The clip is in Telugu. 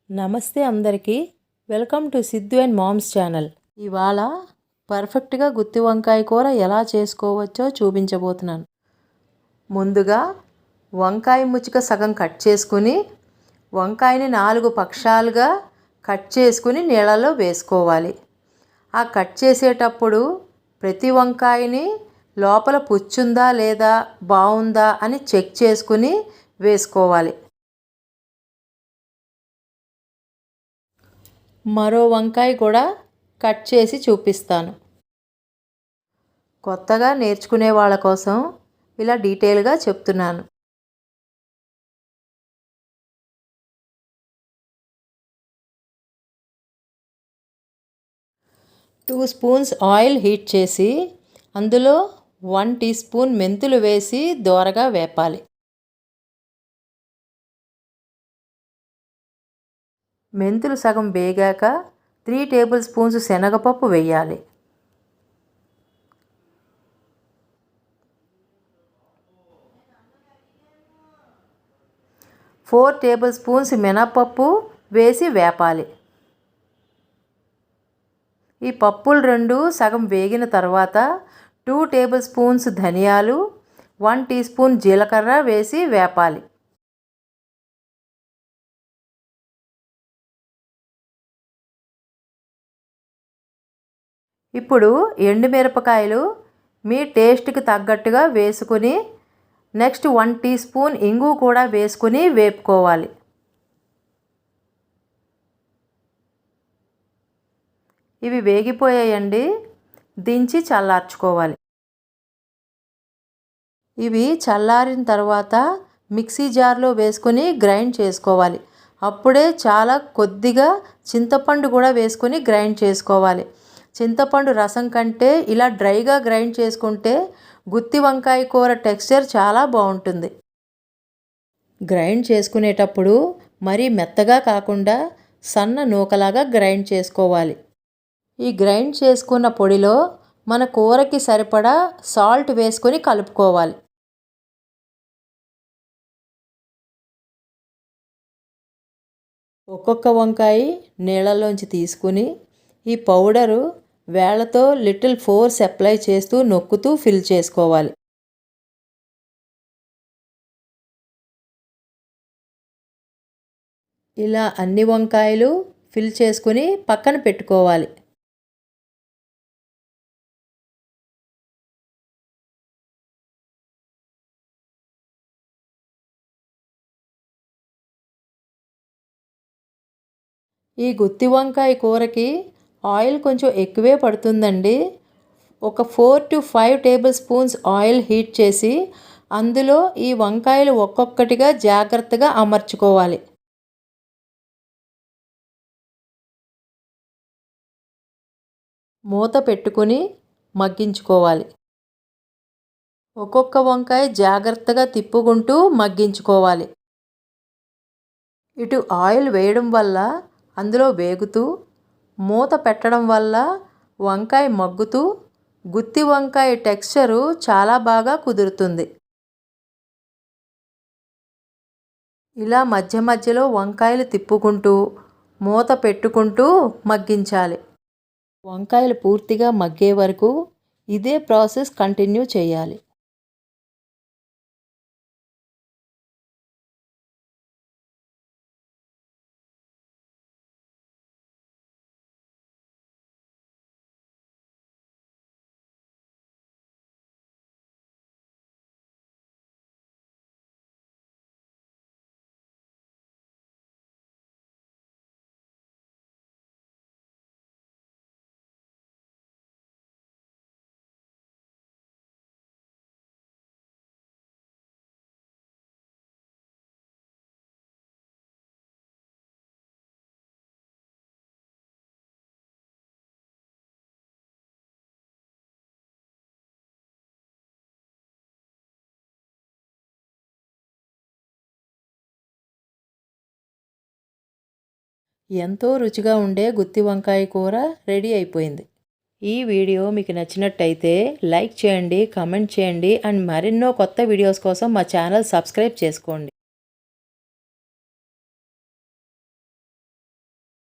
నమస్తే అందరికీ. Welcome to Siddhu and moms channel. ఇవాళ పర్ఫెక్ట్గా గుత్తి వంకాయ కూర ఎలా చేసుకోవచ్చో చూపించబోతున్నాను. ముందుగా వంకాయ ముచ్చిక సగం కట్ చేసుకుని వంకాయని 4 పక్షాలుగా కట్ చేసుకుని నీళ్ళలో వేసుకోవాలి. ఆ కట్ చేసేటప్పుడు ప్రతి వంకాయని లోపల పుచ్చుందా లేదా బాగుందా అని చెక్ చేసుకుని వేసుకోవాలి. మరో వంకాయ కూడా కట్ చేసి చూపిస్తాను. కొత్తగా నేర్చుకునే వాళ్ళ కోసం ఇలా డీటెయిల్గా చెప్తున్నాను. టూ స్పూన్స్ ఆయిల్ హీట్ చేసి అందులో 1 టీ స్పూన్ మెంతులు వేసి దోరగా వేపాలి. మెంతులు సగం వేగాక 3 టేబుల్ స్పూన్స్ శనగపప్పు వేయాలి. ఫోర్ టేబుల్ స్పూన్స్ మినపప్పు వేసి వేపాలి. ఈ పప్పులు రెండు సగం వేగిన తర్వాత 2 టేబుల్ స్పూన్స్ ధనియాలు 1 టీ స్పూన్ జీలకర్ర వేసి వేపాలి. ఇప్పుడు ఎండుమిరపకాయలు మీ టేస్ట్కి తగ్గట్టుగా వేసుకుని నెక్స్ట్ 1 టీ స్పూన్ ఇంగు కూడా వేసుకుని వేపుకోవాలి. ఇవి వేగిపోయాయండి, దించి చల్లార్చుకోవాలి. ఇవి చల్లారిన తర్వాత మిక్సీ జార్లో వేసుకొని గ్రైండ్ చేసుకోవాలి. అప్పుడే చాలా కొద్దిగా చింతపండు కూడా వేసుకొని గ్రైండ్ చేసుకోవాలి. చింతపండు రసం కంటే ఇలా డ్రైగా గ్రైండ్ చేసుకుంటే గుత్తి వంకాయ కూర టెక్స్చర్ చాలా బాగుంటుంది. గ్రైండ్ చేసుకునేటప్పుడు మరీ మెత్తగా కాకుండా సన్న నూకలాగా గ్రైండ్ చేసుకోవాలి. ఈ గ్రైండ్ చేసుకున్న పొడిలో మన కూరకి సరిపడా సాల్ట్ వేసుకొని కలుపుకోవాలి. ఒక్కొక్క వంకాయ నీళ్ళలోంచి తీసుకుని ఈ పౌడరు వేళ్లతో లిటిల్ ఫోర్స్ అప్లై చేస్తూ నొక్కుతూ ఫిల్ చేసుకోవాలి. ఇలా అన్ని వంకాయలు ఫిల్ చేసుకుని పక్కన పెట్టుకోవాలి. ఈ గుత్తి వంకాయ కూరకి ఆయిల్ కొంచెం ఎక్కువే పడుతుందండి. ఒక 4 to 5 table spoons oil heat చేసి అందులో ఈ వంకాయలు ఒక్కొక్కటిగా జాగ్రత్తగా అమర్చుకోవాలి. మూత పెట్టుకుని మగ్గించుకోవాలి. ఒక్కొక్క వంకాయ జాగ్రత్తగా తిప్పుకుంటూ మగ్గించుకోవాలి. ఇటు ఆయిల్ వేయడం వల్ల అందులో వేగుతూ, మూత పెట్టడం వల్ల వంకాయ మగ్గుతూ గుత్తి వంకాయ టెక్స్చరు చాలా బాగా కుదురుతుంది. ఇలా మధ్య మధ్యలో వంకాయలు తిప్పుకుంటూ మూత పెట్టుకుంటూ మగ్గించాలి. వంకాయలు పూర్తిగా మగ్గే వరకు ఇదే ప్రాసెస్ కంటిన్యూ చేయాలి. ఎంతో రుచిగా ఉండే గుత్తి వంకాయ కూర రెడీ అయిపోయింది. ఈ వీడియో మీకు నచ్చినట్టయితే లైక్ చేయండి, కామెంట్ చేయండి అండ్ మరెన్నో కొత్త వీడియోస్ కోసం మా ఛానల్ సబ్స్క్రైబ్ చేసుకోండి.